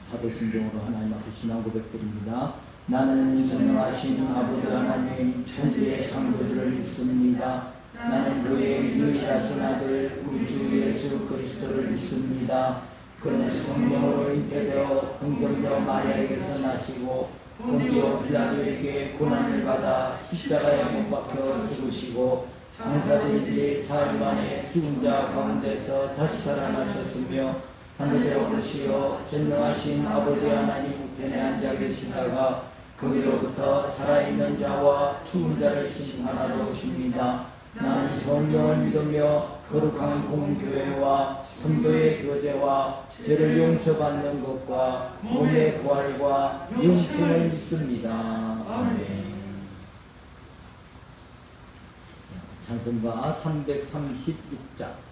사도신경으로 하나님 앞에 신앙 고백드립니다. 나는 전능하신 아버지 하나님 천지의 창조주를 믿습니다. 나는 그의 유일하신 아들 우리 주 예수 그리스도를 믿습니다. 그는 성령으로 잉태되어 동정녀 마리아에게서 나시고 본디오 빌라도에게 고난을 받아 십자가에 못 박혀 죽으시고 장사된 지 사흘 만에 죽은 자 가운데서 다시 살아나셨으며 하늘에 오르시어 전능하신 아버지 하나님 우편에 앉아 계시다가 거기로부터 살아있는 자와 죽은 자를 심판하러 오십니다. 나는 성령을 믿으며 거룩한 공교회와 성도의 교제와 죄를 용서받는 것과 몸의 부활과 영생을 믿습니다. 아멘. 찬송가 336장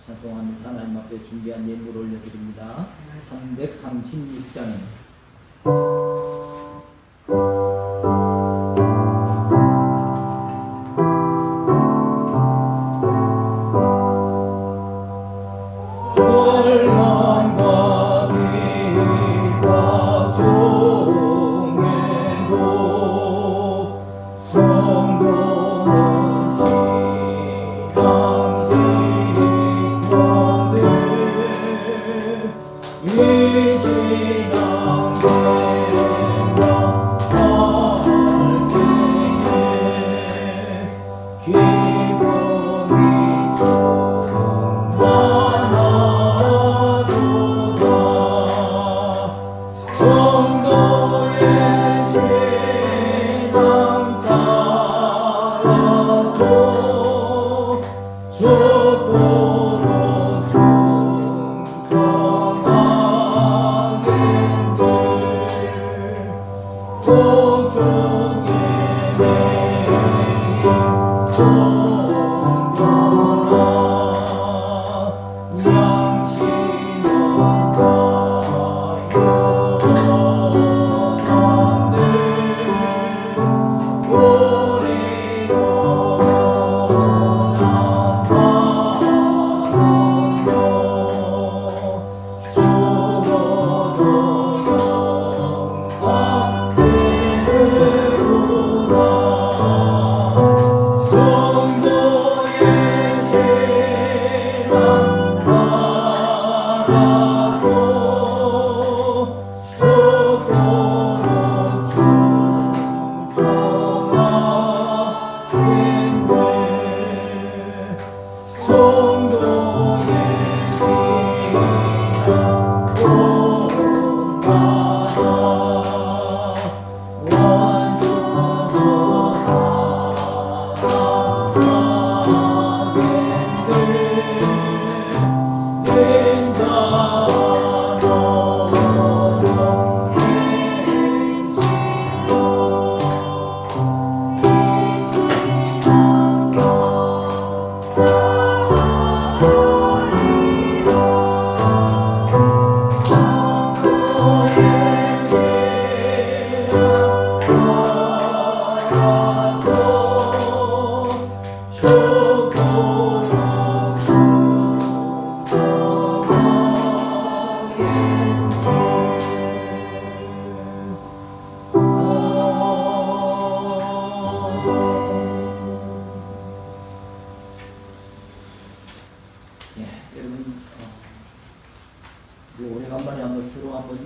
찬송하면서 하나님 앞에 준비한 예물 올려드립니다. 336장입니다.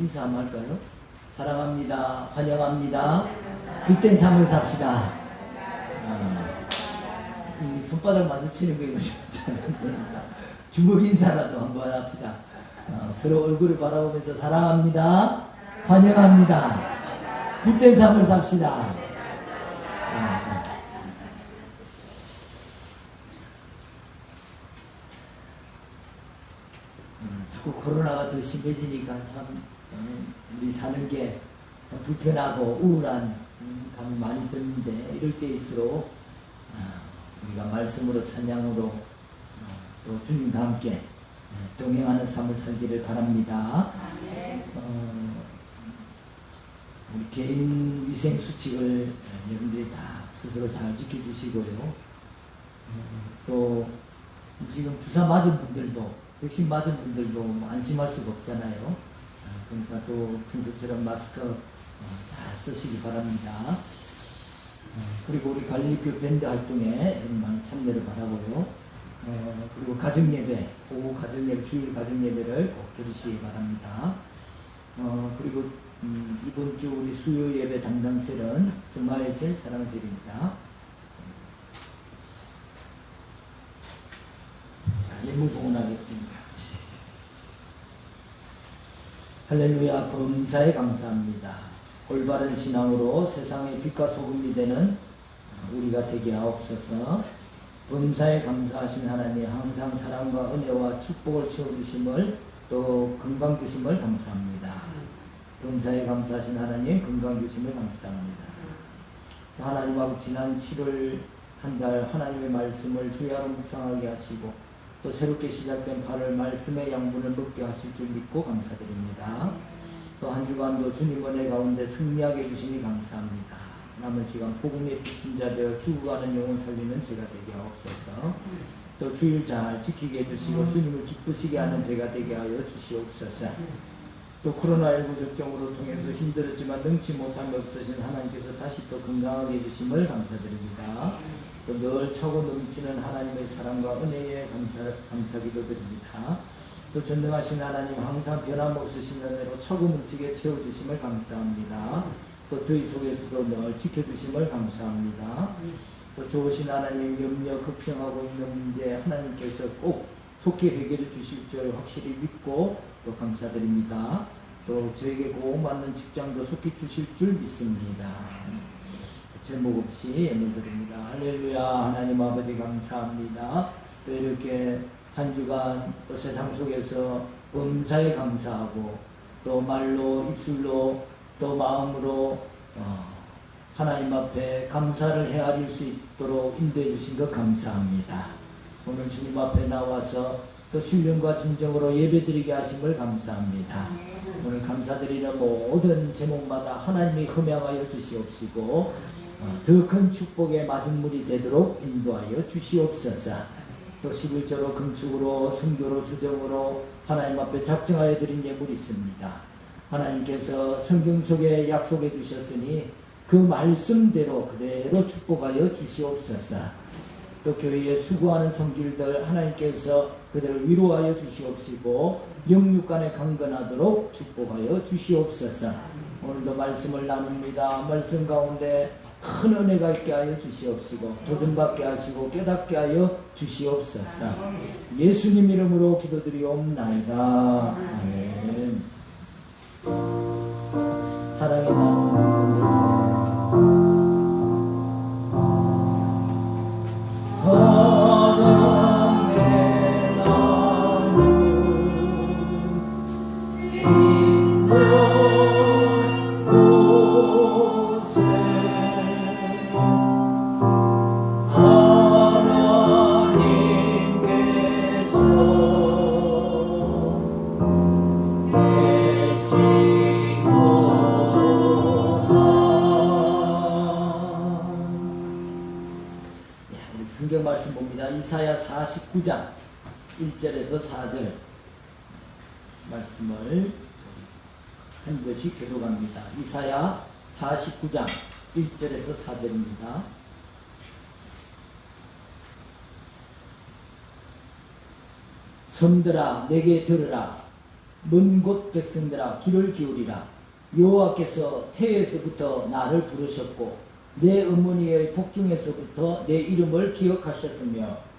인사 한번 할까요? 사랑합니다. 환영합니다. 빛된 삶을 삽시다. 이 손바닥 마주치는 거 이거 쉽잖아요. 주먹 인사라도 한번 합시다. 서로 얼굴을 바라보면서 사랑합니다. 환영합니다. 빛된 삶을 삽시다. 자꾸 코로나가 더 심해지니까 참 우리 사는 게 참 불편하고 우울한 감이 많이 드는데 이럴 때일수록 우리가 말씀으로 찬양으로 또 주님과 함께 동행하는 삶을 살기를 바랍니다. 우리 개인 위생 수칙을 여러분들이 다 스스로 잘 지켜주시고요. 또 지금 주사 맞은 분들도 백신 맞은 분들도 안심할 수가 없잖아요. 그러니까 또 평소처럼 마스크 잘 쓰시기 바랍니다. 그리고 우리 갈릴교 밴드 활동에 많이 참여를 바라고요. 그리고 가정예배, 오후 가정예배, 주일 가정예배를 꼭 드리시기 바랍니다. 그리고 이번 주 우리 수요 예배 담당셀은 스마일셀 사랑셀입니다. 예물 봉헌하겠습니다. 할렐루야. 범사에 감사합니다. 올바른 신앙으로 세상의 빛과 소금이 되는 우리가 되게 하옵소서. 범사에 감사하신 하나님, 항상 사랑과 은혜와 축복을 채워주심을 또 건강 주심을 감사합니다. 범사에 감사하신 하나님, 건강 주심을 감사합니다. 하나님하고 지난 7월 한 달 하나님의 말씀을 주야로 묵상하게 하시고 또 새롭게 시작된 8월 말씀의 양분을 먹게 하실 줄 믿고 감사드립니다. 또 한 주간도 주님 은혜 가운데 승리하게 해주시니 감사합니다. 남은 시간 복음의 붙인 자 되어 죽어가는 영혼 살리는 제가 되게 하옵소서. 또 주일 잘 지키게 해주시고 주님을 기쁘시게 하는 제가 되게 하여 주시옵소서. 또 코로나19 접종으로 통해서 힘들었지만 능치 못함이 없으신 하나님께서 다시 또 건강하게 해주심을 감사드립니다. 또 늘 차고 넘치는 하나님의 사랑과 은혜에 감사기도 드립니다. 또 전능하신 하나님, 항상 변함없으신 은혜로 차고 넘치게 채워주심을 감사합니다. 또 저희 속에서도 늘 지켜주심을 감사합니다. 또 좋으신 하나님, 염려 걱정하고 있는 문제 하나님께서 꼭 속히 해결해 주실 줄 확실히 믿고 또 감사드립니다. 또 저에게 꼭 맞는 직장도 속히 주실 줄 믿습니다. 제목 없이 예물드립니다. 할렐루야. 하나님 아버지 감사합니다. 또 이렇게 한 주간 또 세상 속에서 범사에 감사하고 또 말로 입술로 또 마음으로 하나님 앞에 감사를 헤아릴 수 있도록 인도해 주신 것 감사합니다. 오늘 주님 앞에 나와서 또 신령과 진정으로 예배드리게 하심을 감사합니다. 오늘 감사드리는 모든 제목마다 하나님이 흠양하여 주시옵시고 더 큰 축복의 마중물이 되도록 인도하여 주시옵소서. 또 11조로 금축으로 성교로 주정으로 하나님 앞에 작정하여 드린 예물이 있습니다. 하나님께서 성경 속에 약속해 주셨으니 그 말씀대로 그대로 축복하여 주시옵소서. 또 교회에 수고하는 성길들 하나님께서 그들을 위로하여 주시옵시고 영육간에 강건하도록 축복하여 주시옵소서. 오늘도 말씀을 나눕니다. 말씀 가운데 큰 은혜가 있게 하여 주시옵시고 도전받게 하시고 깨닫게 하여 주시옵소서. 예수님 이름으로 기도드리옵나이다. 아멘. 사랑의 나무 사랑의 나무 성경 말씀 봅니다. 이사야 49장 1절에서 4절 말씀을 한 절씩 교독합니다. 이사야 49장 1절에서 4절입니다. 섬들아 내게 들으라. 먼 곳 백성들아 귀를 기울이라. 여호와께서 태에서부터 나를 부르셨고 내 어머니의 복중에서부터 내 이름을 기억하셨으며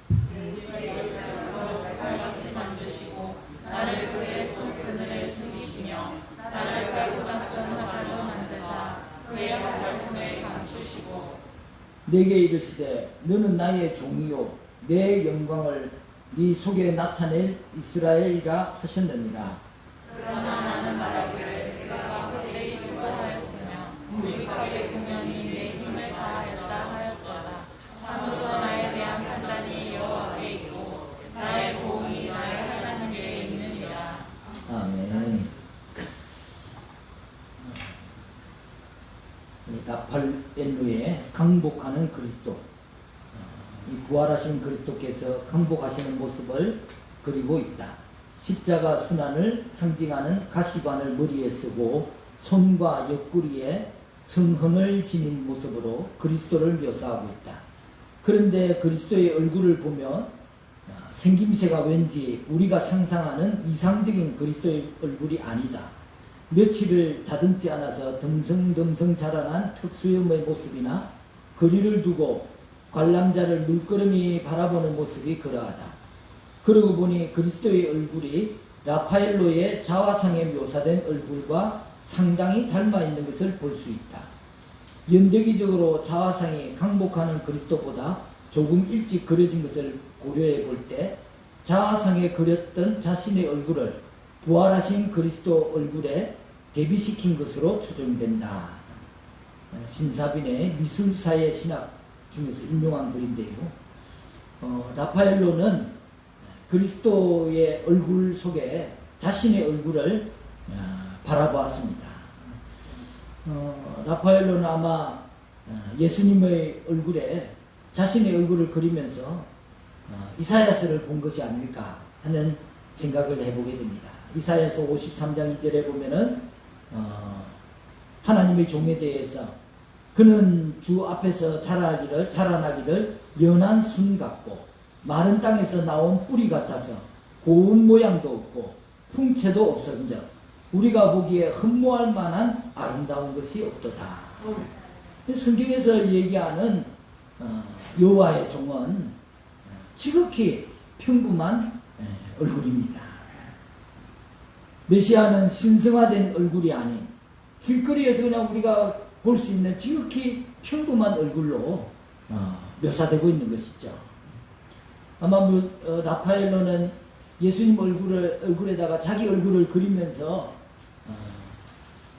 나를 그의 손그늘에 숨기시며 나를 깔고 닦은 화로 만드사 그의 화살통에 감추시고 내게 이르시되 너는 나의 종이요 내 영광을 네 속에 나타낼 이스라엘이라 하셨느니라. 그러나 나는 말하기를 내가 그대의 있을 것하였으며 우리가의 공연이 내 힘을 다하였다 하였더라. 참으로 나에 대한 판단이 여호와께 있고 나의 보응이 나의 하나님께 있느니라. 아멘. 나팔엘루에 강복하는 그리스도, 이 부활하신 그리스도께서 강복하시는 모습을 그리고 있다. 십자가 순환을 상징하는 가시관을 머리에 쓰고 손과 옆구리에 성흥을 지닌 모습으로 그리스도를 묘사하고 있다. 그런데 그리스도의 얼굴을 보면 생김새가 왠지 우리가 상상하는 이상적인 그리스도의 얼굴이 아니다. 며칠을 다듬지 않아서 듬성듬성 자라난 턱수염의 모습이나 거리를 두고 관람자를 물끄러미 바라보는 모습이 그러하다. 그러고 보니 그리스도의 얼굴이 라파엘로의 자화상에 묘사된 얼굴과 상당히 닮아 있는 것을 볼 수 있다. 연대기적으로 자화상이 강복하는 그리스도보다 조금 일찍 그려진 것을 고려해 볼 때 자화상에 그렸던 자신의 얼굴을 부활하신 그리스도 얼굴에 대비시킨 것으로 추정된다. 신사빈의 미술사의 신학 중에서 인용한 글인데요. 라파엘로는 그리스도의 얼굴 속에 자신의 얼굴을 바라보았습니다. 라파엘로는 아마 예수님의 얼굴에 자신의 얼굴을 그리면서 이사야서를 본 것이 아닐까 하는 생각을 해보게 됩니다. 이사야서 53장 2절에 보면은 하나님의 종에 대해서 그는 주 앞에서 자라나기를 연한 순 같고 마른 땅에서 나온 뿌리 같아서 고운 모양도 없고 풍채도 없었는데 우리가 보기에 흠모할 만한 아름다운 것이 없도다. 성경에서 얘기하는 여호와의 종은 지극히 평범한 얼굴입니다. 메시아는 신성화된 얼굴이 아닌 길거리에서 그냥 우리가 볼 수 있는 지극히 평범한 얼굴로 묘사되고 있는 것이죠. 아마 라파엘로는 예수님 얼굴에다가 자기 얼굴을 그리면서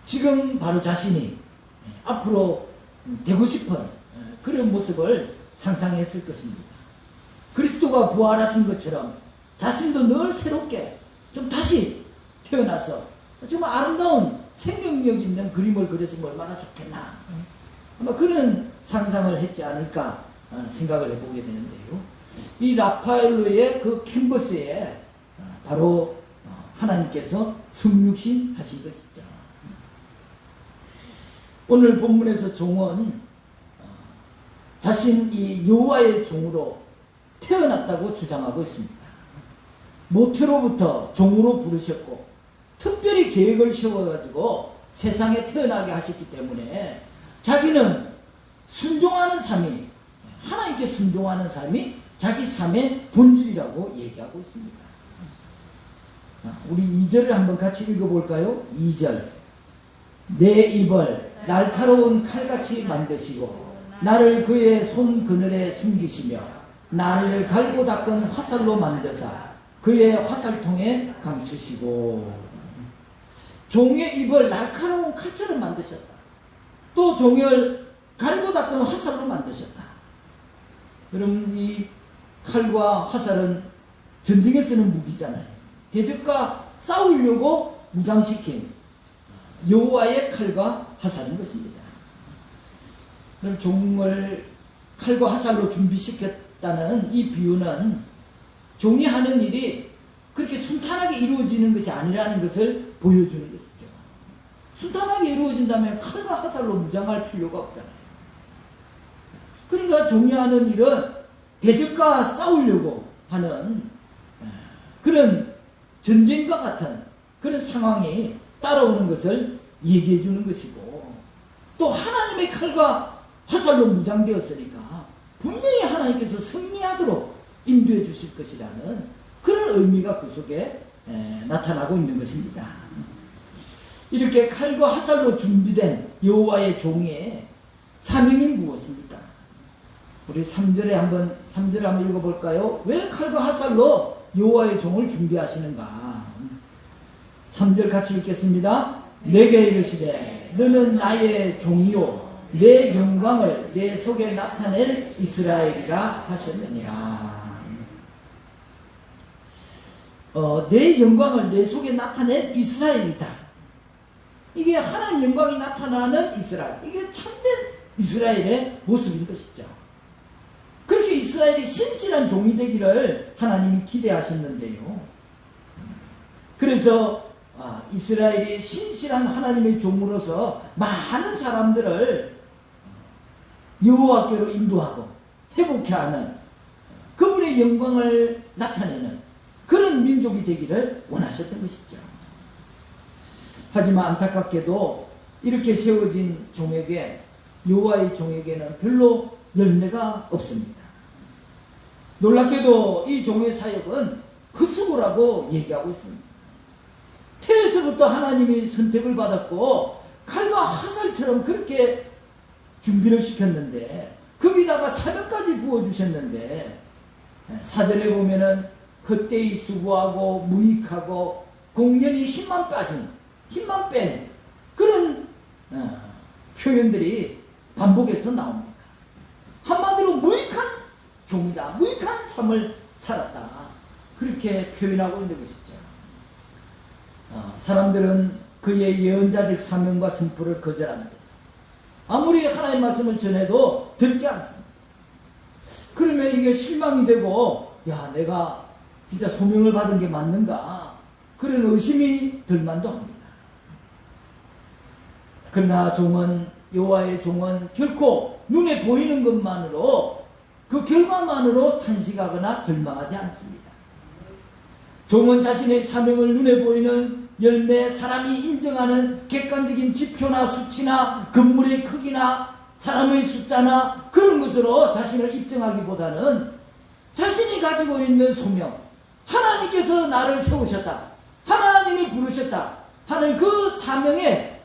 지금 바로 자신이 앞으로 되고 싶은 그런 모습을 상상했을 것입니다. 그리스도가 부활하신 것처럼 자신도 늘 새롭게 좀 다시 태어나서 좀 아름다운 생명력 있는 그림을 그렸으면 얼마나 좋겠나. 아마 그런 상상을 했지 않을까 생각을 해보게 되는데요. 이 라파엘로의 그 캔버스에 바로 하나님께서 성육신 하신 것이죠. 오늘 본문에서 종은 자신이 여호와의 종으로 태어났다고 주장하고 있습니다. 모태로부터 종으로 부르셨고 특별히 계획을 세워가지고 세상에 태어나게 하셨기 때문에 자기는 순종하는 삶이 하나님께 순종하는 삶이 자기 삶의 본질이라고 얘기하고 있습니다. 우리 2절을 한번 같이 읽어볼까요? 2절 내 입을 날카로운 칼같이 만드시고 나를 그의 손 그늘에 숨기시며 나를 갈고 닦은 화살로 만드사 그의 화살통에 감추시고 종의 입을 날카로운 칼처럼 만드셨다. 또 종을 갈고 닦은 화살로 만드셨다. 여러분 이 칼과 화살은 전쟁에 쓰는 무기잖아요. 대적과 싸우려고 무장시킨 여호와의 칼과 화살인 것입니다. 그럼 종을 칼과 화살로 준비시켰다는 이 비유는 종이 하는 일이 그렇게 순탄하게 이루어지는 것이 아니라는 것을 보여주는 것이죠. 순탄하게 이루어진다면 칼과 화살로 무장할 필요가 없잖아요. 그러니까 종이 하는 일은 대적과 싸우려고 하는 그런 전쟁과 같은 그런 상황이 따라오는 것을 얘기해 주는 것이고 또 하나님의 칼과 화살로 무장되었으니까 분명히 하나님께서 승리하도록 인도해 주실 것이라는 그런 의미가 그 속에 나타나고 있는 것입니다. 이렇게 칼과 화살로 준비된 여호와의 종의 사명이 무엇입니까? 우리 3절을 한번 읽어볼까요? 왜 칼과 화살로 여호와의 종을 준비하시는가? 3절 같이 읽겠습니다. 내게 이르시되 너는 나의 종이요 내 영광을 내 속에 나타낼 이스라엘이라 하셨느니라. 내 영광을 내 속에 나타낼 이스라엘이다. 이게 하나님 영광이 나타나는 이스라엘. 이게 참된 이스라엘의 모습인 것이죠. 그렇게 이스라엘이 신실한 종이 되기를 하나님이 기대하셨는데요. 그래서 이스라엘이 신실한 하나님의 종으로서 많은 사람들을 여호와께로 인도하고 회복케 하는 그분의 영광을 나타내는 그런 민족이 되기를 원하셨던 것이죠. 하지만 안타깝게도 이렇게 세워진 종에게, 여호와의 종에게는 별로 열매가 없습니다. 놀랍게도 이 종의 사역은 헛수고라고 얘기하고 있습니다. 태에서부터 하나님이 선택을 받았고 칼과 화살처럼 그렇게 준비를 시켰는데, 거기다가 사명까지 부어주셨는데, 사절에 보면은 헛되이 수고하고 무익하고 공연히 힘만 뺀 그런 표현들이 반복해서 나옵니다. 한마디로 무익한 종이다, 무익한 삶을 살았다, 그렇게 표현하고 있는 것이죠. 사람들은 그의 예언자적 사명과 선포를 거절합니다. 아무리 하나님의 말씀을 전해도 듣지 않습니다. 그러면 이게 실망이 되고, 야, 내가 진짜 소명을 받은 게 맞는가, 그런 의심이 들만도 합니다. 그러나 여호와의 종은 결코 눈에 보이는 것만으로, 그 결과만으로 탄식하거나 절망하지 않습니다. 종은 자신의 사명을 눈에 보이는 열매, 사람이 인정하는 객관적인 지표나 수치나 건물의 크기나 사람의 숫자나 그런 것으로 자신을 입증하기보다는 자신이 가지고 있는 소명, 하나님께서 나를 세우셨다, 하나님이 부르셨다 하는 그 사명의,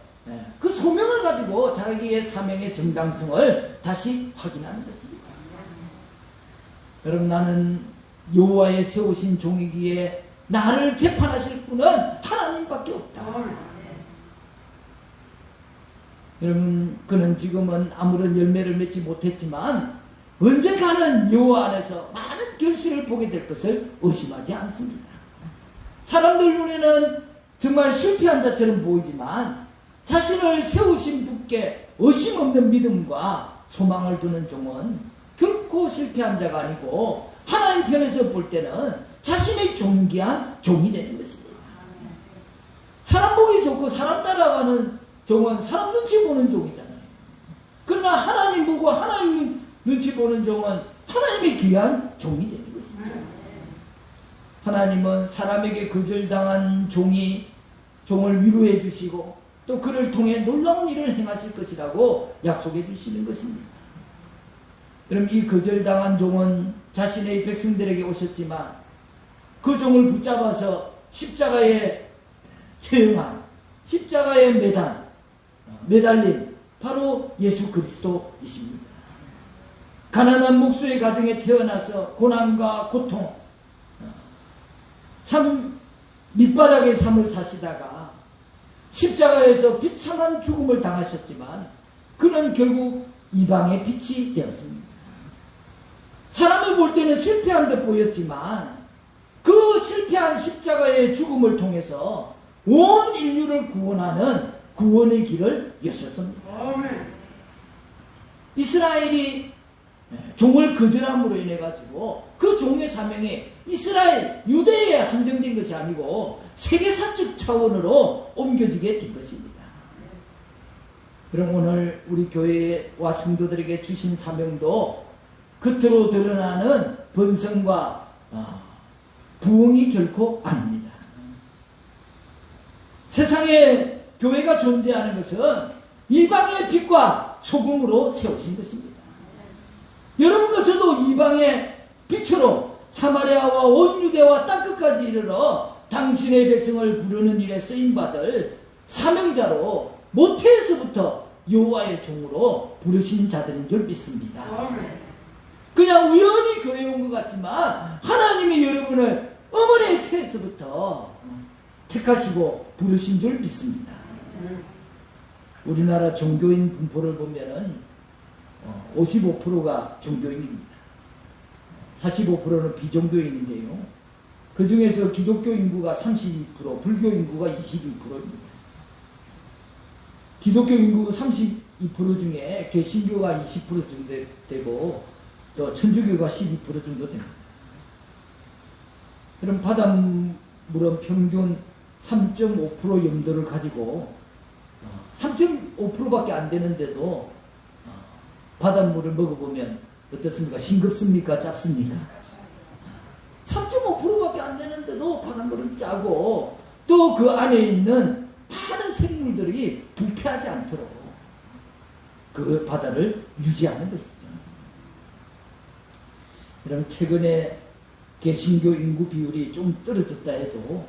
그 소명을 가지고 자기의 사명의 정당성을 다시 확인하는 것입니다. 여러분, 나는 여호와의 세우신 종이기에 나를 재판하실 분은 하나님밖에 없다. 여러분, 그는 지금은 아무런 열매를 맺지 못했지만 언젠가는 여호와 안에서 많은 결실을 보게 될 것을 의심하지 않습니다. 사람들 눈에는 정말 실패한 자처럼 보이지만 자신을 세우신 분께 의심 없는 믿음과 소망을 두는 종은 결코 실패한 자가 아니고 하나님 편에서 볼 때는 자신의 존귀한 종이 되는 것입니다. 사람 보기 좋고 사람 따라가는 종은 사람 눈치 보는 종이잖아요. 그러나 하나님 보고 하나님 눈치 보는 종은 하나님의 귀한 종이 되는 것입니다. 하나님은 사람에게 거절당한 종을 위로해 주시고 또 그를 통해 놀라운 일을 행하실 것이라고 약속해 주시는 것입니다. 그럼 이 거절당한 종은 자신의 백성들에게 오셨지만 그 종을 붙잡아서 십자가에 처형한, 십자가에 매달린 바로 예수 그리스도이십니다. 가난한 목수의 가정에 태어나서 고난과 고통, 참 밑바닥의 삶을 사시다가 십자가에서 비참한 죽음을 당하셨지만 그는 결국 이방의 빛이 되었습니다. 사람을 볼 때는 실패한 듯 보였지만 그 실패한 십자가의 죽음을 통해서 온 인류를 구원하는 구원의 길을 여셨습니다. 이스라엘이 종을 거절함으로 인해 가지고 그 종의 사명이 이스라엘, 유대에 한정된 것이 아니고 세계사적 차원으로 옮겨지게 된 것입니다. 그럼 오늘 우리 교회와 성도들에게 주신 사명도 겉으로 드러나는 번성과 부흥이 결코 아닙니다. 세상에 교회가 존재하는 것은 이방의 빛과 소금으로 세우신 것입니다. 여러분과 저도 이방의 빛으로 사마리아와 온 유대와 땅끝까지 이르러 당신의 백성을 부르는 일에 쓰임받을 사명자로 모태에서부터 여호와의 종으로 부르신 자들인 줄 믿습니다. 그냥 우연히 교회에 온 것 같지만 하나님이 여러분을 어머니의 태에서부터 택하시고 부르신 줄 믿습니다. 우리나라 종교인 분포를 보면은 55%가 종교인입니다. 45%는 비종교인인데요. 그 중에서 기독교 인구가 32%, 불교 인구가 22%입니다. 기독교 인구 32% 중에 개신교가 20% 정도 되고 또 천주교가 12% 정도 됩니다. 그럼 바닷물은 평균 3.5% 염도를 가지고 3.5%밖에 안 되는데도 바닷물을 먹어보면 어떻습니까? 싱겁습니까? 짭습니까? 3.5%밖에 안 되는데도 바닷물은 짜고 또 그 안에 있는 많은 생물들이 부패하지 않도록 그 바다를 유지하는 것이죠. 그럼 최근에 개신교 인구 비율이 좀 떨어졌다 해도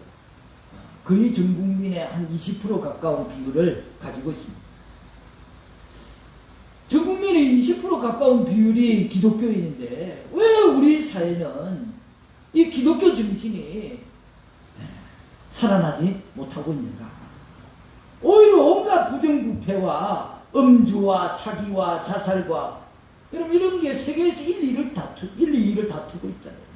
거의 전 국민의 한 20% 가까운 비율을 가지고 있습니다. 전 국민의 20% 가까운 비율이 기독교인인데 왜 우리 사회는 이 기독교 정신이 살아나지 못하고 있는가? 오히려 온갖 부정부패와 음주와 사기와 자살과 여러분 이런 게 세계에서 1, 2위를 다투고 있잖아요.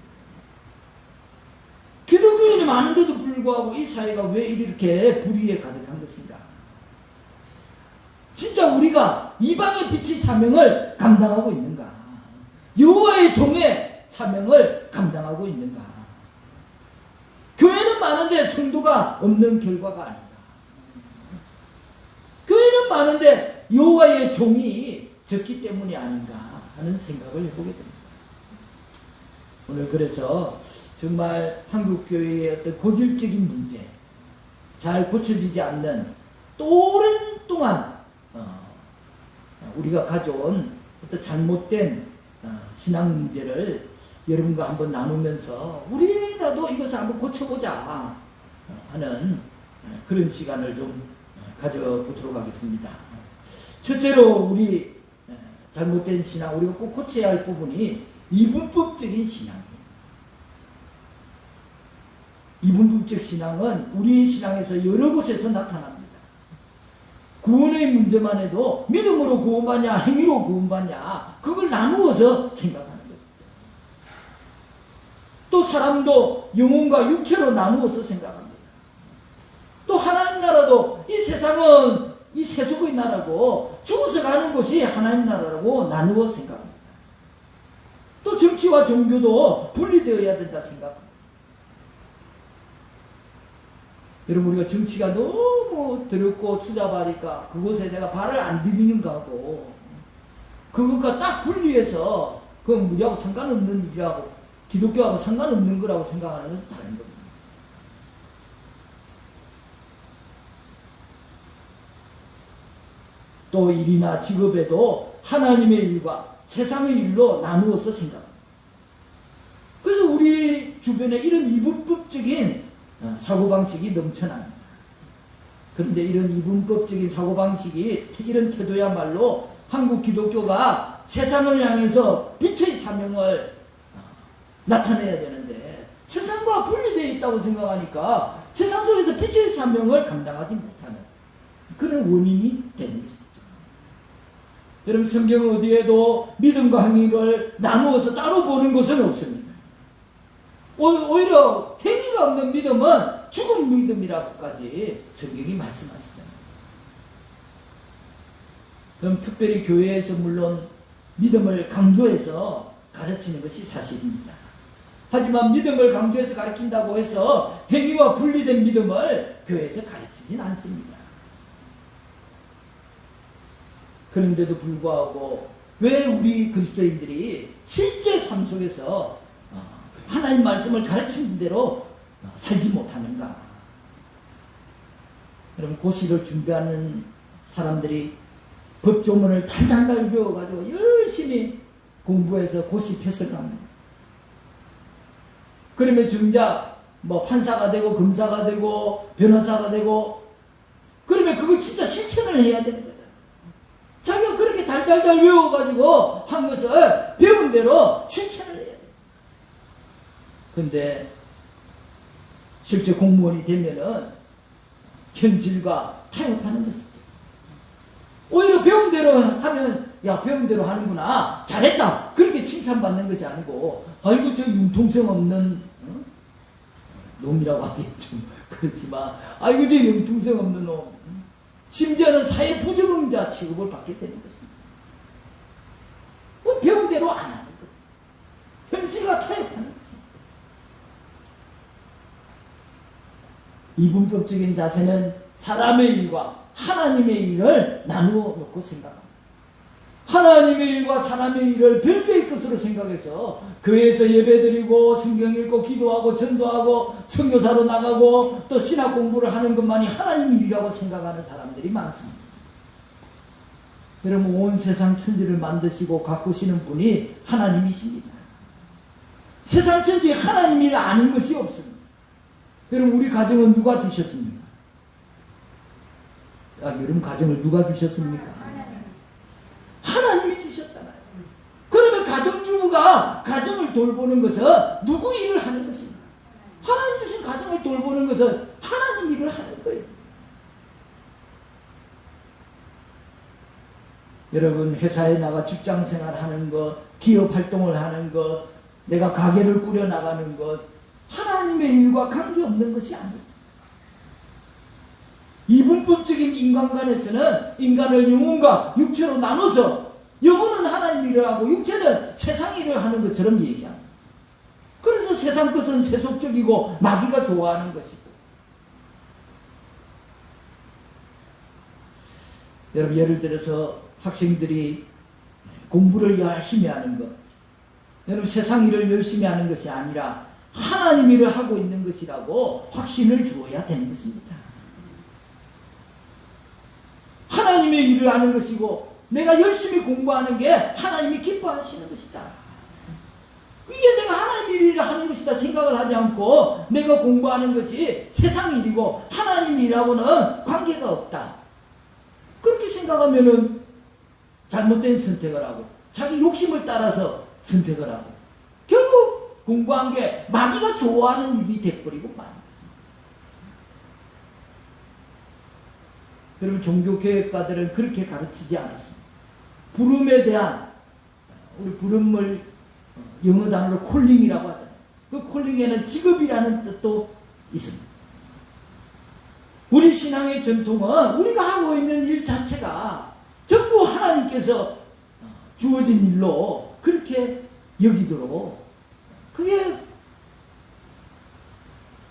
기독교인이 많은데도 불구하고 이 사회가 왜 이렇게 불의에 가득한 것인가? 진짜 우리가 이방의 빛의 사명을 감당하고 있는가? 여호와의 종의 사명을 감당하고 있는가? 교회는 많은데 성도가 없는 결과가 아닌가? 교회는 많은데 여호와의 종이 적기 때문이 아닌가 하는 생각을 해보게 됩니다. 오늘 그래서 정말 한국교회의 어떤 고질적인 문제, 잘 고쳐지지 않는 또 오랜 동안 우리가 가져온 어떤 잘못된 신앙 문제를 여러분과 한번 나누면서 우리라도 이것을 한번 고쳐보자 하는 그런 시간을 좀 가져보도록 하겠습니다. 첫째로 우리 잘못된 신앙, 우리가 꼭 고쳐야 할 부분이 이분법적인 신앙이에요. 이분법적 신앙은 우리 신앙에서 여러 곳에서 나타납니다. 구원의 문제만 해도 믿음으로 구원받냐 행위로 구원받냐 그걸 나누어서 생각하는 것이죠. 또 사람도 영혼과 육체로 나누어서 생각합니다. 또 하나님 나라도 이 세상은 이 세속의 나라고 죽어서 가는 곳이 하나님 나라라고 나누어 생각합니다. 또 정치와 종교도 분리되어야 된다 생각합니다. 여러분 우리가 정치가 너무 더럽고 추잡하니까 그곳에 내가 발을 안 디디는 거고 그것과 딱 분리해서 그건 우리하고 상관없는 일이라고 기독교하고 상관없는 거라고 생각하는 것은 다른 겁니다. 또 일이나 직업에도 하나님의 일과 세상의 일로 나누어서 생각합니다. 그래서 우리 주변에 이런 이분법적인 사고방식이 넘쳐납니다. 그런데 이런 이분법적인 사고방식이 이런 태도야말로 한국 기독교가 세상을 향해서 빛의 사명을 나타내야 되는데 세상과 분리되어 있다고 생각하니까 세상 속에서 빛의 사명을 감당하지 못하는 그런 원인이 되는 것이죠. 여러분 성경 어디에도 믿음과 행위를 나누어서 따로 보는 것은 없습니다. 오히려 행위가 없는 믿음은 죽은 믿음이라고까지 성경이 말씀하시잖아요. 그럼 특별히 교회에서 물론 믿음을 강조해서 가르치는 것이 사실입니다. 하지만 믿음을 강조해서 가르친다고 해서 행위와 분리된 믿음을 교회에서 가르치진 않습니다. 그런데도 불구하고 왜 우리 그리스도인들이 실제 삶 속에서 하나님 말씀을 가르친 대로 살지 못하는가? 여러분 고시를 준비하는 사람들이 법조문을 달달달 배워가지고 열심히 공부해서 고시 패스를 합니다. 그러면 정작 판사가 되고 검사가 되고 변호사가 되고 그러면 그걸 진짜 실천을 해야 되는 거죠. 자기가 그렇게 달달달 외워가지고 한 것을 배운 대로 실천을 해야 돼요. 근데 실제 공무원이 되면은 현실과 타협하는 것이죠. 오히려 배운 대로 하면 야 배운 대로 하는구나 잘했다 그렇게 칭찬받는 것이 아니고 아이고 저 융통성 없는 놈이라고 하기 좀 그렇지만 아이고 저 융통성 없는 놈 심지어는 사회 부적응자 취급을 받게 되는 것입니다. 배운 대로 안 하는 거예요. 현실과 타협하는 것입니다. 이분법적인 자세는 사람의 일과 하나님의 일을 나누어 놓고 생각합니다. 하나님의 일과 사람의 일을 별개의 것으로 생각해서 교회에서 예배드리고 성경 읽고 기도하고 전도하고 선교사로 나가고 또 신학 공부를 하는 것만이 하나님 일이라고 생각하는 사람들이 많습니다. 여러분, 온 세상 천지를 만드시고 가꾸시는 분이 하나님이십니다. 세상 천지에 하나님을 아는 것이 없습니다. 여러분, 우리 가정은 누가 주셨습니까? 여러분, 가정을 누가 주셨습니까? 하나님이 주셨잖아요. 그러면 가정주부가 가정을 돌보는 것은 누구 일을 하는 것입니까? 하나님 주신 가정을 돌보는 것은 하나님 일을 하는 거예요. 여러분, 회사에 나가 직장생활 하는 것, 기업 활동을 하는 것, 내가 가게를 꾸려나가는 것, 하나님의 일과 관계없는 것이 아닙니다. 이분법적인 인간관에서는 인간을 영혼과 육체로 나눠서 영혼은 하나님 일을 하고 육체는 세상 일을 하는 것처럼 얘기합니다. 그래서 세상 것은 세속적이고 마귀가 좋아하는 것이고. 여러분, 예를 들어서 학생들이 공부를 열심히 하는 것, 여러분, 세상 일을 열심히 하는 것이 아니라 하나님 일을 하고 있는 것이라고 확신을 주어야 되는 것입니다. 하나님의 일을 하는 것이고 내가 열심히 공부하는 게 하나님이 기뻐하시는 것이다. 이게 내가 하나님 일을 하는 것이다 생각을 하지 않고 내가 공부하는 것이 세상 일이고 하나님 일하고는 관계가 없다. 그렇게 생각하면은 잘못된 선택을 하고 자기 욕심을 따라서 선택을 하고 결국 공부한 게 마귀가 좋아하는 일이 돼버리고 말입니다. 여러분, 종교교육가들은 그렇게 가르치지 않았습니다. 부름에 대한, 우리 부름을 영어 단어로 콜링이라고 하잖아요. 그 콜링에는 직업이라는 뜻도 있습니다. 우리 신앙의 전통은 우리가 하고 있는 일 자체가 전부 하나님께서 주어진 일로 그렇게 여기도록, 그게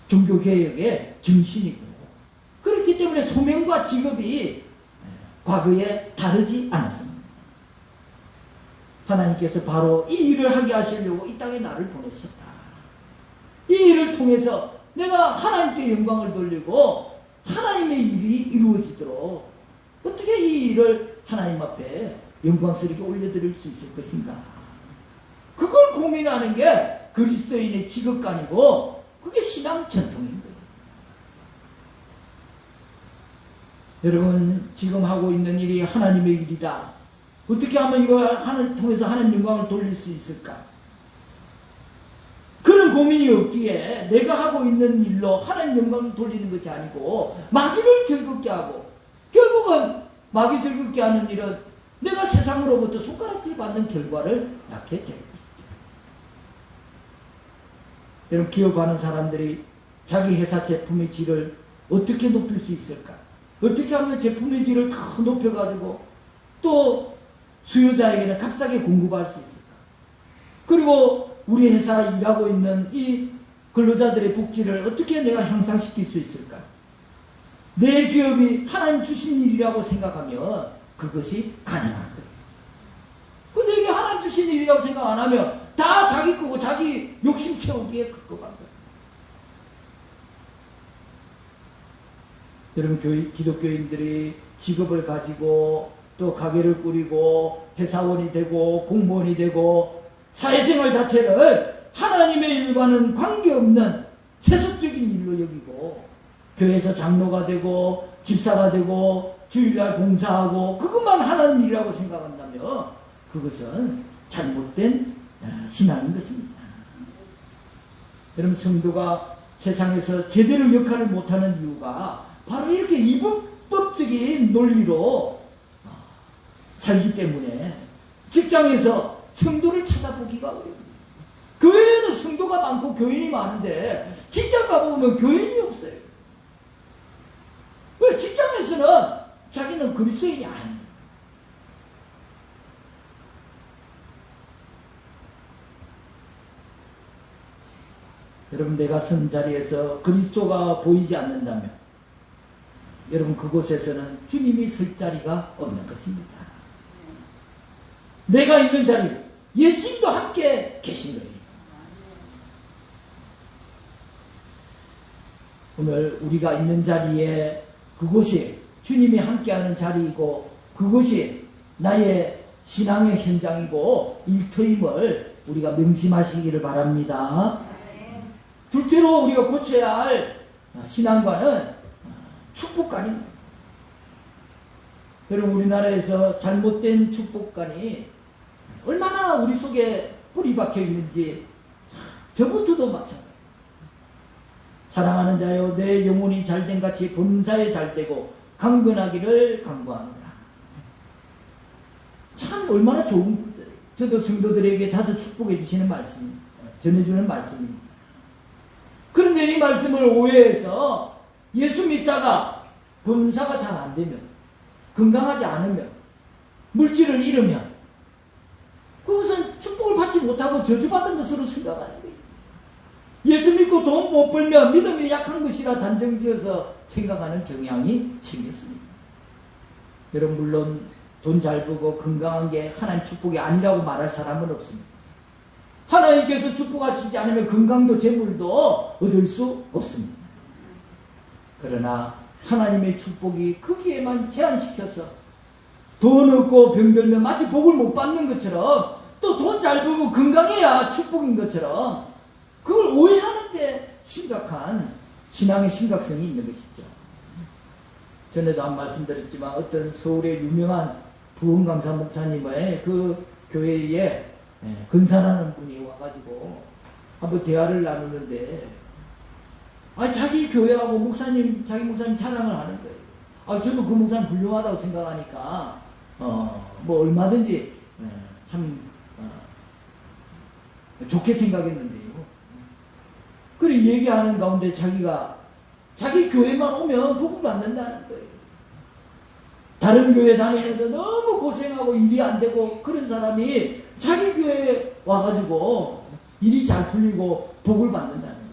종교개혁의 정신이고, 그렇기 때문에 소명과 직업이 과거에 다르지 않았습니다. 하나님께서 바로 이 일을 하게 하시려고 이 땅에 나를 보내셨다. 이 일을 통해서 내가 하나님께 영광을 돌리고 하나님의 일이 이루어지도록 어떻게 이 일을 하나님 앞에 영광스럽게 올려드릴 수 있을 것인가. 그걸 고민하는 게 그리스도인의 직업관이고 그게 신앙 전통입니다. 여러분, 지금 하고 있는 일이 하나님의 일이다. 어떻게 하면 이걸 통해서 하나님 영광을 돌릴 수 있을까? 그런 고민이 없기에 내가 하고 있는 일로 하나님 영광을 돌리는 것이 아니고 마귀를 즐겁게 하고, 결국은 마귀 즐겁게 하는 일은 내가 세상으로부터 손가락질 받는 결과를 낳게 되고 있습니다. 여러분, 기업하는 사람들이 자기 회사 제품의 질을 어떻게 높일 수 있을까? 어떻게 하면 제품의 질을 더 높여가지고 또 수요자에게는 값싸게 공급할 수 있을까? 그리고 우리 회사 일하고 있는 이 근로자들의 복지를 어떻게 내가 향상시킬 수 있을까? 내 기업이 하나님 주신 일이라고 생각하면 그것이 가능한 거예요. 근데 이게 하나님 주신 일이라고 생각 안 하면 다 자기 거고 자기 욕심 채우기에 급급한 거예요. 여러분, 기독교인들이 직업을 가지고 또 가게를 꾸리고 회사원이 되고 공무원이 되고 사회생활 자체를 하나님의 일과는 관계없는 세속적인 일로 여기고 교회에서 장로가 되고 집사가 되고 주일날 봉사하고 그것만 하나님 일이라고 생각한다면 그것은 잘못된 신앙인 것입니다. 여러분, 성도가 세상에서 제대로 역할을 못하는 이유가 바로 이렇게 이분법적인 논리로 살기 때문에 직장에서 성도를 찾아보기가 어려워요. 교회에는 성도가 많고 교인이 많은데 직장 가보면 교인이 없어요. 왜? 직장에서는 자기는 그리스도인이 아니에요. 여러분, 내가 선 자리에서 그리스도가 보이지 않는다면 여러분, 그곳에서는 주님이 설 자리가 없는 것입니다. 내가 있는 자리, 예수님도 함께 계신 거예요. 오늘 우리가 있는 자리에 그곳이 주님이 함께하는 자리이고 그것이 나의 신앙의 현장이고 일터임을 우리가 명심하시기를 바랍니다. 둘째로 우리가 고쳐야 할 신앙관은 축복관입니다. 여러분, 우리나라에서 잘못된 축복관이 얼마나 우리 속에 뿌리 박혀 있는지 저부터도 마찬가지입니다. 사랑하는 자여, 내 영혼이 잘된 같이 범사에 잘되고 강건하기를 간구하노라. 참 얼마나 좋은 것이에요. 저도 성도들에게 자주 축복해 주시는 말씀, 전해주는 말씀입니다. 그런데 이 말씀을 오해해서 예수 믿다가 범사가 잘 안 되면, 건강하지 않으면, 물질을 잃으면 그것은 축복을 받지 못하고 저주받은 것으로 생각하는 거예요. 예수 믿고 돈 못 벌면 믿음이 약한 것이라 단정지어서 생각하는 경향이 생겼습니다. 여러분, 물론 돈 잘 벌고 건강한 게 하나님 축복이 아니라고 말할 사람은 없습니다. 하나님께서 축복하시지 않으면 건강도 재물도 얻을 수 없습니다. 그러나 하나님의 축복이 거기에만 제한시켜서 돈 없고 병들면 마치 복을 못 받는 것처럼, 또 돈 잘 벌고 건강해야 축복인 것처럼 그걸 오해하는데 심각한 신앙의 심각성이 있는 것이죠. 전에도 한 말씀드렸지만 어떤 서울의 유명한 부흥강사 목사님의 그 교회에 근사라는 분이 와가지고 한번 대화를 나누는데, 자기 교회하고 목사님, 자기 목사님 자랑을 하는 거예요. 저도 그 목사님 훌륭하다고 생각하니까 뭐 얼마든지 참 좋게 생각했는데요. 그래 얘기하는 가운데 자기 교회만 오면 복을 받는다는 거예요. 다른 교회 다니면서 너무 고생하고 일이 안 되고 그런 사람이 자기 교회에 와가지고 일이 잘 풀리고 복을 받는다는 거예요.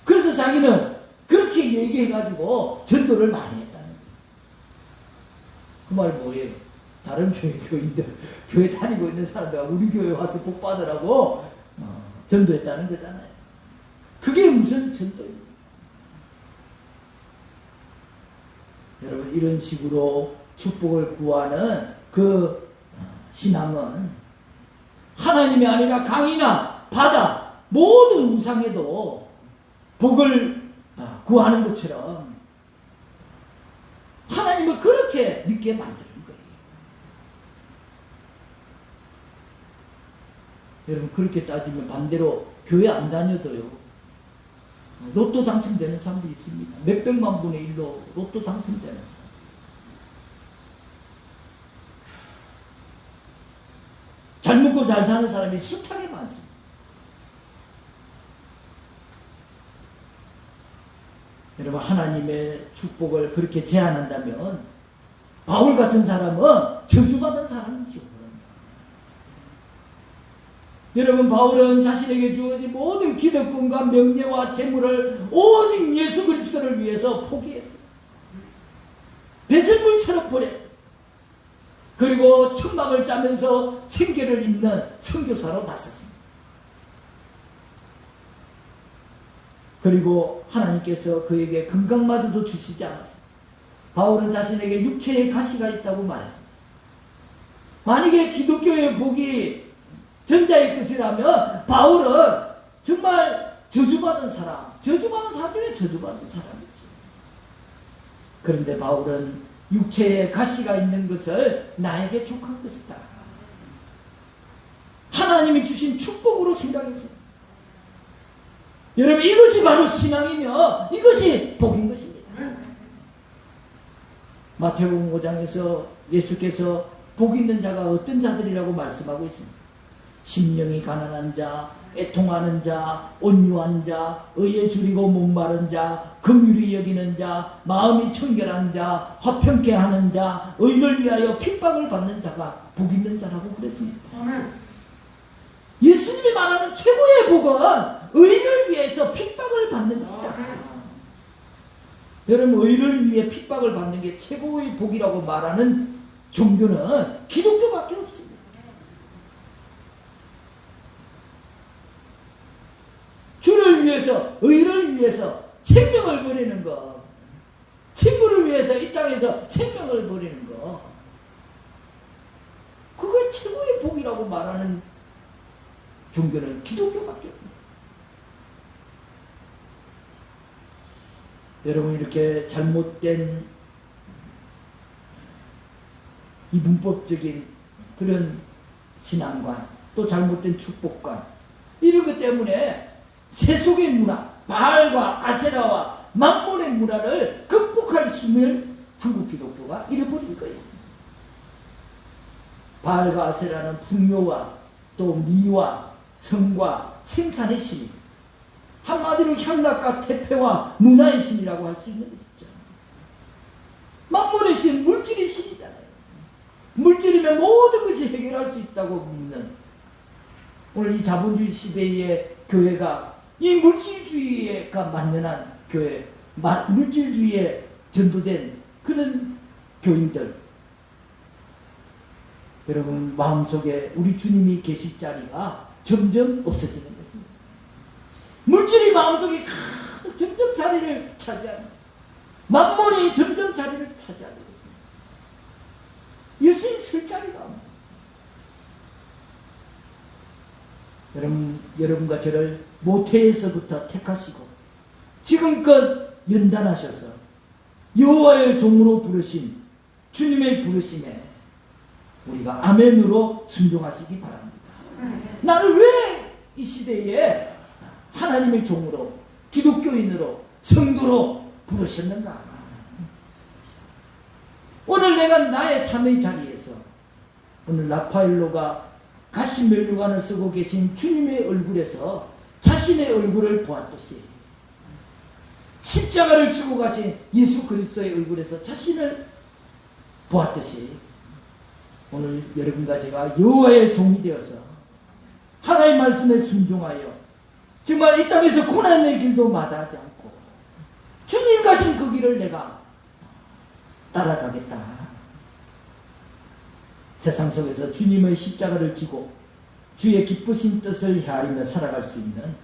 그래서 자기는 그렇게 얘기해가지고 전도를 많이 했다는 거예요. 그 말 뭐예요? 다른 교인들, 교회 다니고 있는 사람들 우리 교회 와서 복 받으라고 전도했다는 거잖아요. 그게 무슨 전도입니까? 여러분, 이런 식으로 축복을 구하는 그 신앙은 하나님이 아니라 강이나 바다 모든 우상에도 복을 구하는 것처럼 하나님을 그렇게 믿게 만드는 거예요. 여러분, 그렇게 따지면 반대로 교회 안 다녀도요, 로또 당첨되는 사람도 있습니다. 몇백만 분의 1로 로또 당첨되는 사람. 잘 먹고 잘 사는 사람이 숱하게 많습니다. 여러분, 하나님의 축복을 그렇게 제한한다면 바울 같은 사람은 저주받은 사람이죠. 여러분, 바울은 자신에게 주어진 모든 기득권과 명예와 재물을 오직 예수 그리스도를 위해서 포기했어요. 배설물처럼 버렸어요. 그리고 천막을 짜면서 생계를 잇는 선교사로 나섰습니다. 그리고 하나님께서 그에게 건강마저도 주시지 않았습니다. 바울은 자신에게 육체의 가시가 있다고 말했습니다. 만약에 기독교의 복이 전자의 것이라면 바울은 정말 저주받은 사람, 저주받은 사람 중에 저주받은 사람이죠. 그런데 바울은 육체에 가시가 있는 것을 나에게 족한 것이다, 하나님이 주신 축복으로 생각했습니다. 여러분, 이것이 바로 신앙이며 이것이 복인 것입니다. 마태복음 5장에서 예수께서 복 있는 자가 어떤 자들이라고 말씀하고 있습니다. 심령이 가난한 자, 애통하는 자, 온유한 자, 의에 줄이고 목마른 자, 긍휼히 여기는 자, 마음이 청결한 자, 화평케 하는 자, 의를 위하여 핍박을 받는 자가 복 있는 자라고 그랬습니다. 예수님이 말하는 최고의 복은 의를 위해서 핍박을 받는 것이다. 여러분, 의를 위해 핍박을 받는 게 최고의 복이라고 말하는 종교는 기독교밖에 없습니다. 주를 위해서, 의를 위해서 생명을 버리는 것, 친구를 위해서 이 땅에서 생명을 버리는 것, 그게 최고의 복이라고 말하는 종교는 기독교밖에 없습니다. 여러분, 이렇게 잘못된 이 문법적인 그런 신앙관, 또 잘못된 축복관, 이런 것 때문에 세속의 문화, 바알과 아세라와 만몬의 문화를 극복할 힘을 한국 기독교가 잃어버린 거예요. 바알과 아세라는 풍요와 또 미와 성과 생산의 신, 한마디로 향락과 태폐와 문화의 신이라고 할 수 있는 것이죠. 만몬의 신, 물질의 신이잖아요. 물질이면 모든 것이 해결할 수 있다고 믿는, 오늘 이 자본주의 시대의 교회가 이 물질주의가 만연한 교회, 물질주의에 전도된 그런 교인들, 여러분 마음속에 우리 주님이 계실 자리가 점점 없어지는 것입니다. 물질이 마음속에 점점 자리를 차지하는, 만몬이 점점 자리를 차지하는 것입니다. 예수님 설 자리가 없는 것입니다. 여러분과 저를 모태에서부터 택하시고 지금껏 연단하셔서 여호와의 종으로 부르신 주님의 부르심에 우리가 아멘으로 순종하시기 바랍니다. 나를 왜 이 시대에 하나님의 종으로, 기독교인으로, 성도로 부르셨는가? 오늘 내가 나의 삶의 자리에서, 오늘 라파엘로가 가시면류관을 쓰고 계신 주님의 얼굴에서 자신의 얼굴을 보았듯이, 십자가를 지고 가신 예수 그리스도의 얼굴에서 자신을 보았듯이, 오늘 여러분과 제가 여호와의 종이 되어서 하나님의 말씀에 순종하여 정말 이 땅에서 고난의 길도 마다하지 않고 주님 가신 그 길을 내가 따라가겠다. 세상 속에서 주님의 십자가를 지고 주의 기쁘신 뜻을 헤아리며 살아갈 수 있는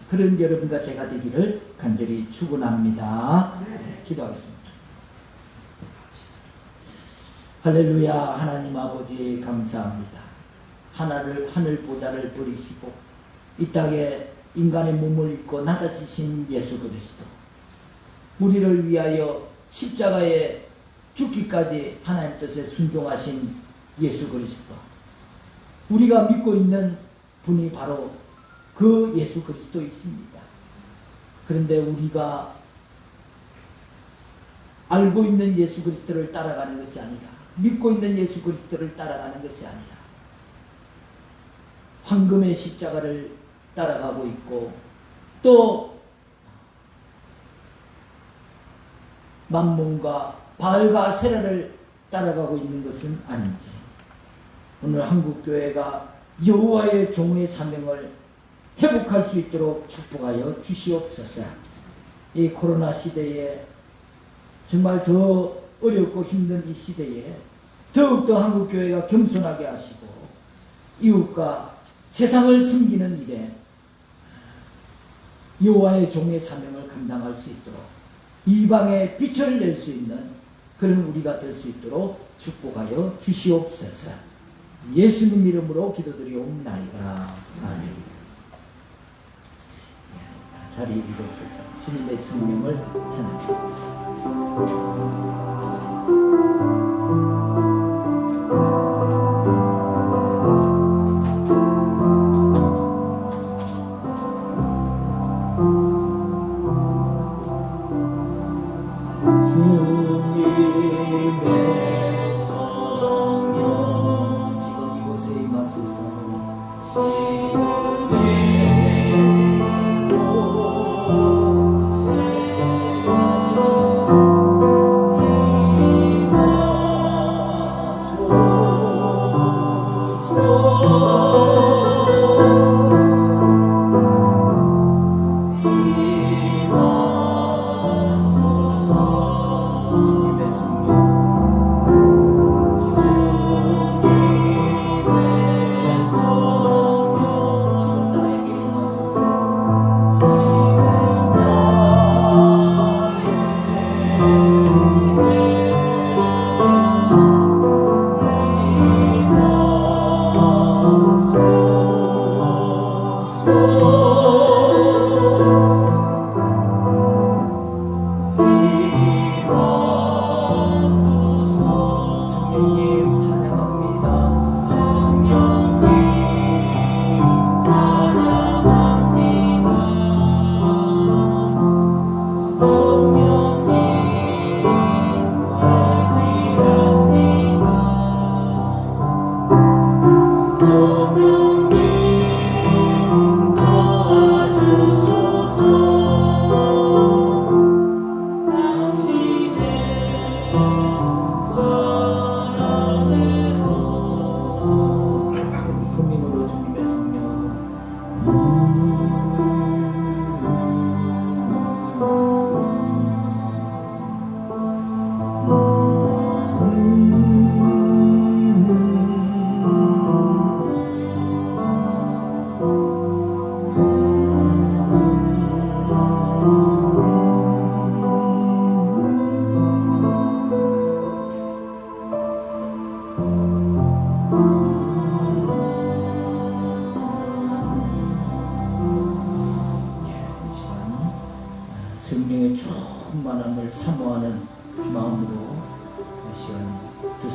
그런 여러분과 제가 되기를 간절히 축원합니다. 기도하겠습니다. 할렐루야. 하나님 아버지 감사합니다. 하늘 보좌를 버리시고 이 땅에 인간의 몸을 입고 낮아지신 예수 그리스도, 우리를 위하여 십자가에 죽기까지 하나님 뜻에 순종하신 예수 그리스도, 우리가 믿고 있는 분이 바로 그 예수 그리스도이십니다. 그런데 우리가 알고 있는 예수 그리스도를 따라가는 것이 아니라, 믿고 있는 예수 그리스도를 따라가는 것이 아니라 황금의 십자가를 따라가고 있고, 또 만몬과 바알과 아세라를 따라가고 있는 것은 아닌지, 오늘 한국교회가 여호와의 종의 사명을 회복할 수 있도록 축복하여 주시옵소서. 이 코로나 시대에 정말 더 어렵고 힘든 이 시대에 더욱더 한국교회가 겸손하게 하시고 이웃과 세상을 섬기는 일에 여호와의 종의 사명을 감당할 수 있도록 이방에 빛을 낼 수 있는 그런 우리가 될 수 있도록 축복하여 주시옵소서. 예수님 이름으로 기도드리옵나이다. 아멘. 자리에 일어서서 주님의 성령을 찬양합니다.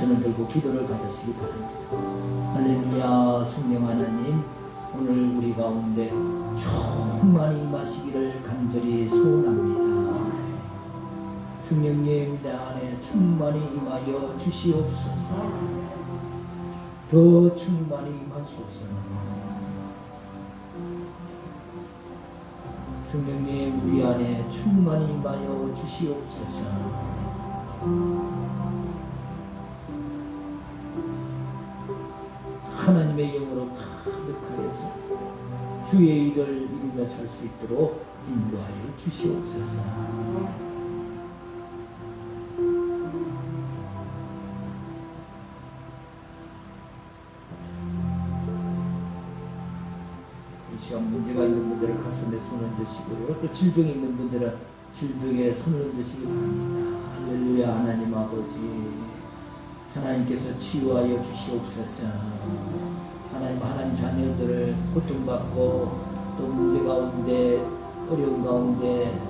손을 들고 기도를 받으시기 바랍니다. 할렐루야. 성령 하나님, 오늘 우리 가운데 충만히 임하시기를 간절히 소원합니다. 성령님, 내 안에 충만히 임하여 주시옵소서. 더 충만히 임하소서. 성령님, 우리 안에 충만히 임하여 주시옵소서. 하나님의 영으로 가득하여서 주의 일을 이루며 살 수 있도록 인도하여 주시옵소서. 이 시간 문제가 있는 분들은 가슴에 손을 얹으시고요. 또 질병이 있는 분들은 질병에 손을 얹으시기 바랍니다. 할렐루야. 하나님 아버지, 하나님께서 치유하여 주시옵소서. 하나님 자녀들을 고통받고 또 문제 가운데, 어려운 가운데,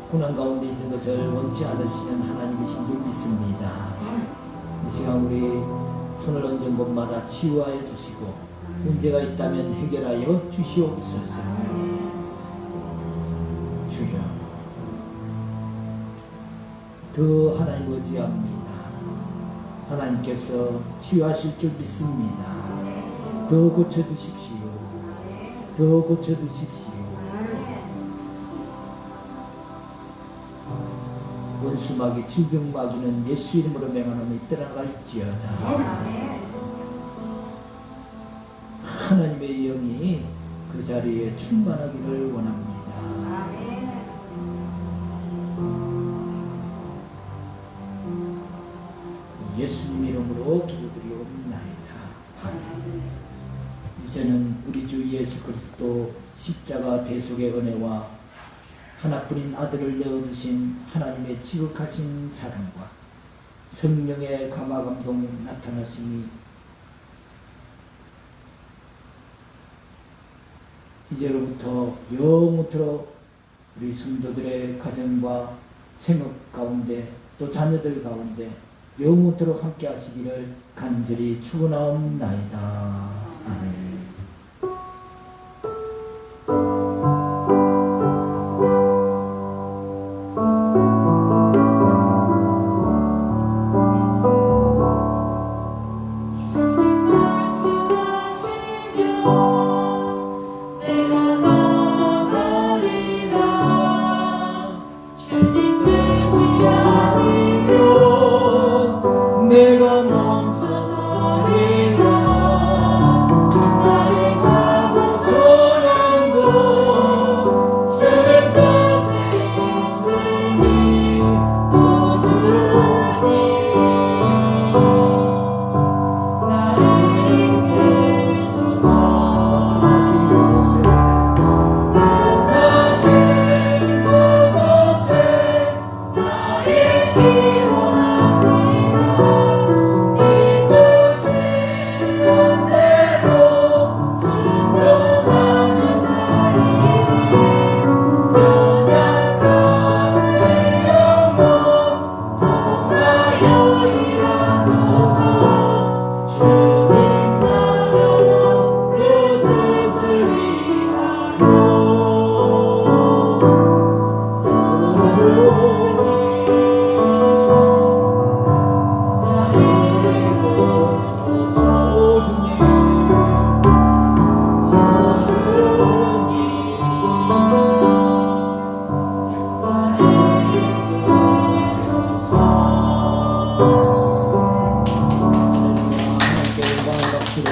고난 가운데 있는 것을 원치 않으시는 하나님이신 줄 믿습니다. 이 시간 우리 손을 얹은 곳마다 치유하여 주시고 문제가 있다면 해결하여 주시옵소서. 주여, 더 하나님 의지합니다. 하나님께서 치유하실 줄 믿습니다. 더 고쳐주십시오. 더 고쳐주십시오. 원수마귀, 질병마귀는 예수 이름으로 명하노니 떠나갈지어다. 하나님의 영이 그 자리에 충만하기를 원합니다. 예수님 이름으로 기도드리옵나이다. 이제는 우리 주 예수 그리스도 십자가 대속의 은혜와 하나뿐인 아들을 내어주신 하나님의 지극하신 사랑과 성령의 감화감동 나타나심이 이제로부터 영원토록 우리 성도들의 가정과 생업 가운데 또 자녀들 가운데 영원토록 함께 하시기를 간절히 축원하옵나이다. 아멘. 내가 멈춰서리라. 나의 가고서는 곳 주 것에 있으니 꾸준히 나를 이끄소서. 다시 그곳에 나의 기원하리라. 하나님께 영광을 바치고